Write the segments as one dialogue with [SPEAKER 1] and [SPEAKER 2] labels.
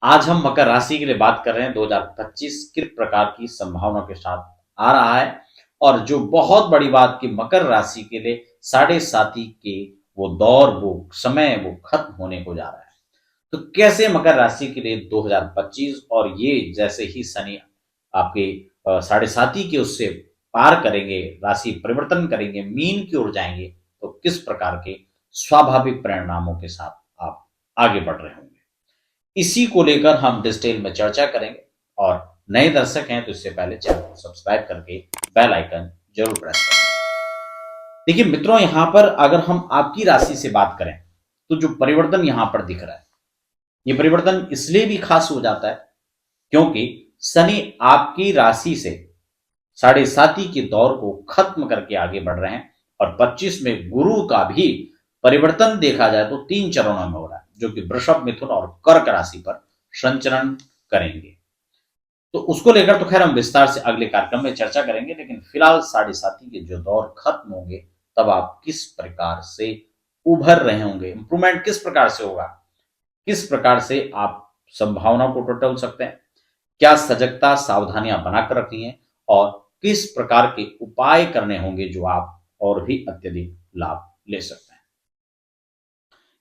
[SPEAKER 1] आज हम मकर राशि के लिए बात कर रहे हैं 2025 किस प्रकार की संभावना के साथ आ रहा है। और जो बहुत बड़ी बात कि मकर राशि के लिए साढ़े साथी के वो दौर वो समय वो खत्म होने को जा रहा है। तो कैसे मकर राशि के लिए 2025 और ये जैसे ही शनि आपके साढ़े साथी के उससे पार करेंगे, राशि परिवर्तन करेंगे, मीन की ओर जाएंगे, तो किस प्रकार के स्वाभाविक परिणामों के साथ आप आगे बढ़ रहे होंगे, इसी को लेकर हम डिटेल में चर्चा करेंगे। और नए दर्शक हैं तो इससे पहले चैनल को सब्सक्राइब करके बेल आइकन जरूर प्रेस करें। देखिए मित्रों, यहां पर अगर हम आपकी राशि से बात करें तो जो परिवर्तन यहां पर दिख रहा है, ये परिवर्तन इसलिए भी खास हो जाता है क्योंकि शनि आपकी राशि से साढ़े साती के दौर को खत्म करके आगे बढ़ रहे हैं। और 25 में गुरु का भी परिवर्तन देखा जाए तो 3 चरणों में हो रहा है, जो कि वृषभ, मिथुन और कर्क राशि पर संचरण करेंगे। तो उसको लेकर तो खैर हम विस्तार से अगले कार्यक्रम में चर्चा करेंगे, लेकिन फिलहाल साढ़े साती के जो दौर खत्म होंगे तब आप किस प्रकार से उभर रहे होंगे, इंप्रूवमेंट किस प्रकार से होगा, किस प्रकार से आप संभावनाओं को टटोल सकते हैं, क्या सजगता सावधानियां बनाकर रखनी है और किस प्रकार के उपाय करने होंगे जो आप और भी अत्यधिक लाभ ले सकते हैं।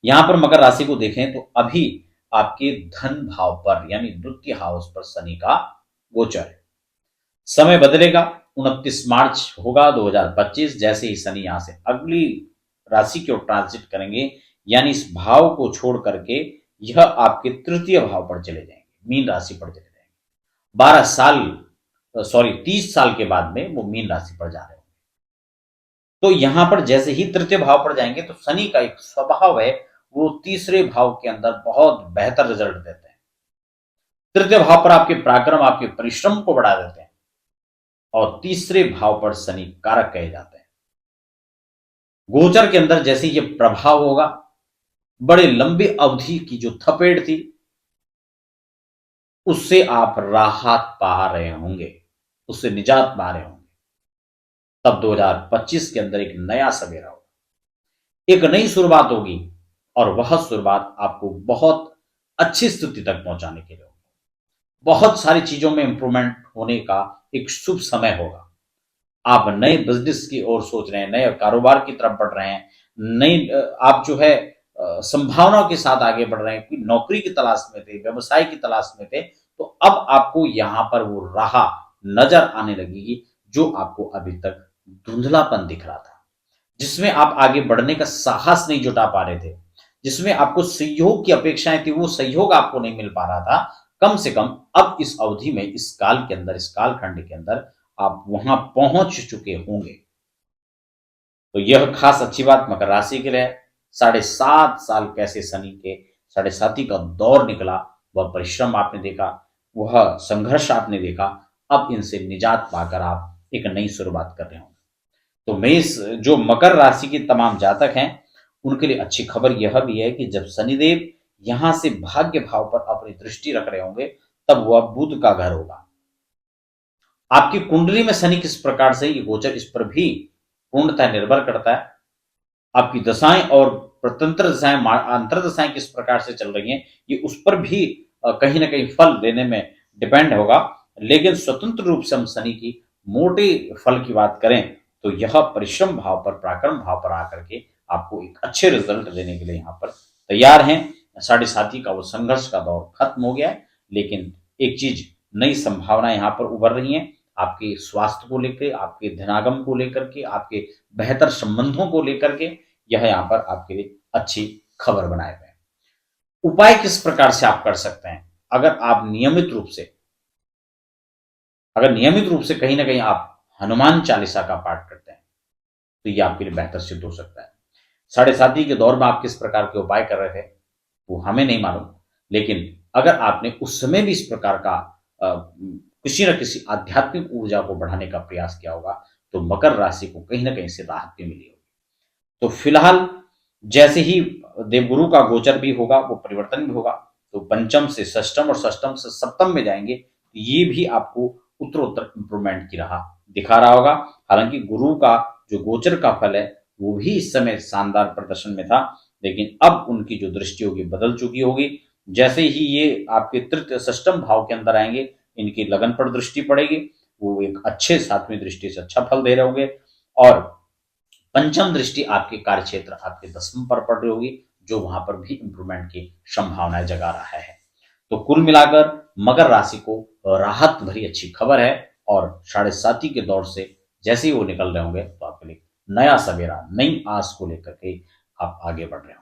[SPEAKER 1] यहां पर मकर राशि को देखें तो अभी आपके धन भाव पर यानी द्वितीय हाउस पर शनि का गोचर है। समय बदलेगा, 29 मार्च होगा 2025, जैसे ही शनि यहां से अगली राशि की ओर ट्रांजिट करेंगे, यानी इस भाव को छोड़ करके यह आपके तृतीय भाव पर चले जाएंगे, मीन राशि पर चले जाएंगे। 30 साल के बाद में वो मीन राशि पर जा रहे होंगे। तो यहां पर जैसे ही तृतीय भाव पर जाएंगे तो शनि का एक स्वभाव है, वो तीसरे भाव के अंदर बहुत बेहतर रिजल्ट देते हैं। तृतीय भाव पर आपके पराक्रम, आपके परिश्रम को बढ़ा देते हैं। और तीसरे भाव पर शनि कारक कहे जाते हैं। गोचर के अंदर जैसे ये प्रभाव होगा, बड़े लंबी अवधि की जो थपेड़ थी उससे आप राहत पा रहे होंगे, उससे निजात पा रहे होंगे। तब 2025 के अंदर एक नया सवेरा होगा, एक नई शुरुआत होगी और वह शुरुआत आपको बहुत अच्छी स्थिति तक पहुंचाने के लिए होगी। बहुत सारी चीजों में इंप्रूवमेंट होने का एक शुभ समय होगा। आप नए बिजनेस की ओर सोच रहे हैं, नए कारोबार की तरफ बढ़ रहे हैं, नई आप जो है संभावनाओं के साथ आगे बढ़ रहे हैं, कोई नौकरी की तलाश में थे, व्यवसाय की तलाश में थे, तो अब आपको यहां पर वो राह नजर आने लगेगी जो आपको अभी तक धुंधलापन दिख रहा था, जिसमें आप आगे बढ़ने का साहस नहीं जुटा पा रहे थे, जिसमें आपको सहयोग की अपेक्षाएं थी, वो सहयोग आपको नहीं मिल पा रहा था। कम से कम अब इस अवधि में, इस काल के अंदर, इस कालखंड के अंदर आप वहां पहुंच चुके होंगे। तो यह खास अच्छी बात मकर राशि के लिए। 7.5 साल कैसे शनि के साढ़े साथी का दौर निकला, वह परिश्रम आपने देखा, वह संघर्ष आपने देखा। अब इनसे निजात पाकर आप एक नई शुरुआत कर रहे होंगे। तो मेष, जो मकर राशि के तमाम जातक हैं, उनके लिए अच्छी खबर यह भी है कि जब शनिदेव यहां से भाग्य भाव पर अपनी दृष्टि रख रहे होंगे तब वह बुध का घर होगा। आपकी कुंडली में शनि किस प्रकार से ये गोचर, इस पर भी पूर्णतः निर्भर करता है। आपकी दशाएं और प्रतंत्र दशाएं, अंतर दशाएं किस प्रकार से चल रही हैं, ये उस पर भी कहीं ना कहीं फल देने में डिपेंड होगा। लेकिन स्वतंत्र रूप से हम शनि की मोटे फल की बात करें तो यह परिश्रम भाव पर, पराक्रम भाव पर आकर के आपको एक अच्छे रिजल्ट देने के लिए यहाँ पर तैयार हैं। साढ़े साथी का वो संघर्ष का दौर खत्म हो गया है, लेकिन एक चीज, नई संभावना यहाँ पर उभर रही है। आपके स्वास्थ्य को लेकर, आपके धनागम को लेकर के, आपके बेहतर संबंधों को लेकर के यह यहाँ पर आपके लिए अच्छी खबर बनाए हुए हैं। उपाय किस प्रकार से आप कर सकते हैं? अगर आप नियमित रूप से, कहीं ना कहीं आप हनुमान चालीसा का पाठ करते हैं तो ये आपके लिए बेहतर सिद्ध हो सकता है। साढ़े साथी के दौर में आप किस प्रकार के उपाय कर रहे थे वो हमें नहीं मालूम, लेकिन अगर आपने उस समय भी इस प्रकार का किसी न किसी आध्यात्मिक ऊर्जा को बढ़ाने का प्रयास किया होगा तो मकर राशि को कहीं ना कहीं से राहत भी मिली होगी। तो फिलहाल जैसे ही देवगुरु का गोचर भी होगा, वो परिवर्तन भी होगा, तो पंचम से षष्टम और षष्टम से सप्तम में जाएंगे, ये भी आपको उत्तरोत्तर इंप्रूवमेंट की राह दिखा रहा होगा। हालांकि गुरु का जो गोचर का फल है वो भी इस समय शानदार प्रदर्शन में था, लेकिन अब उनकी जो दृष्टि होगी बदल चुकी होगी। जैसे ही ये आपके तृतीय षष्टम भाव के अंदर आएंगे, इनकी लगन पर दृष्टि पड़ेगी, वो एक अच्छे सातवीं दृष्टि से अच्छा फल दे रहे होंगे। और पंचम दृष्टि आपके कार्य क्षेत्र आपके दसवें पर पड़ रही होगी, जो वहां पर भी इंप्रूवमेंट की संभावनाएं जगा रहा है। तो कुल मिलाकर मकर राशि को राहत भरी अच्छी खबर है, और 7.5 के दौर से जैसे ही वो निकल रहे होंगे तो आपके लिए नया सवेरा, नई आस को लेकर के आप आगे बढ़ रहे होंगे।